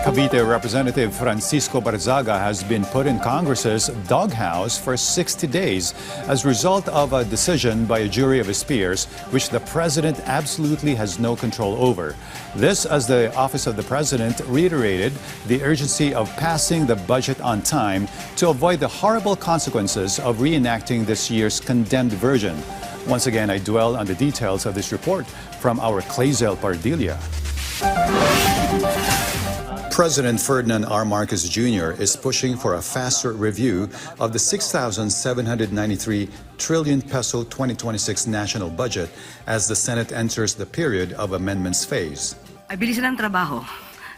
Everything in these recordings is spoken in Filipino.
Cavite Representative Francisco Barzaga has been put in Congress's doghouse for 60 days as a result of a decision by a jury of his peers, which the president absolutely has no control over. This as the Office of the President reiterated the urgency of passing the budget on time to avoid the horrible consequences of reenacting this year's condemned version. Once again, I dwell on the details of this report from our Clazel Pardilla. President Ferdinand R. Marcos Jr. is pushing for a faster review of the 6,793 trillion peso 2026 national budget as the Senate enters the period of amendments phase. Ay bilisan ang trabaho.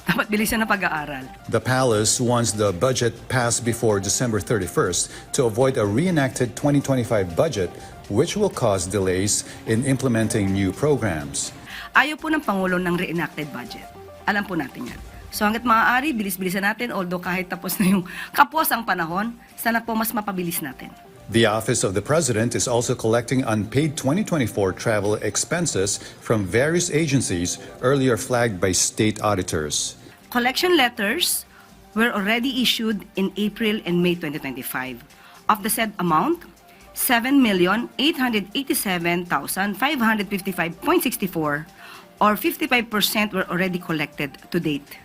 Dapat bilisan ang pag-aaral. The palace wants the budget passed before December 31st to avoid a reenacted 2025 budget which will cause delays in implementing new programs. Ayaw po ng Pangulo ng reenacted budget. Alam po natin yan. So hanggat maaari, bilis-bilisan natin, although kahit tapos na yung kapos ang panahon, sana po mas mapabilis natin. The Office of the President is also collecting unpaid 2024 travel expenses from various agencies earlier flagged by state auditors. Collection letters were already issued in April and May 2025. Of the said amount, 7,887,555.64 or 55% were already collected to date.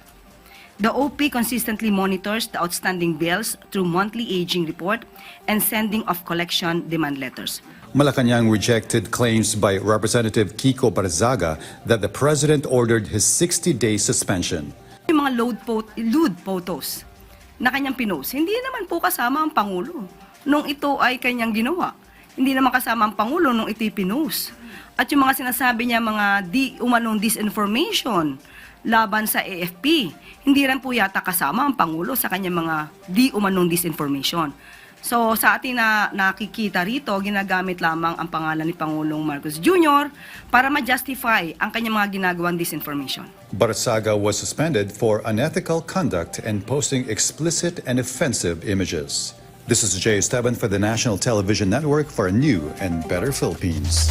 The OP consistently monitors the outstanding bills through monthly aging report and sending of collection demand letters. Malacanang rejected claims by Representative Kiko Barzaga that the President ordered his 60-day suspension. Yung mga lewd photos na kanyang pinost, hindi naman po kasama ang Pangulo nung ito ay kanyang ginawa. Hindi naman kasama ang Pangulo nung ito'y pinost. At yung mga sinasabi niya mga umanong disinformation laban sa AFP, hindi rin po yata kasama ang Pangulo sa kanyang mga umanong disinformation. So sa atin na nakikita rito, ginagamit lamang ang pangalan ni Pangulong Marcos Jr. para ma-justify ang kanyang mga ginagawang disinformation. Barzaga was suspended for unethical conduct and posting explicit and offensive images. This is Jay Esteban for the National Television Network for a new and better Philippines.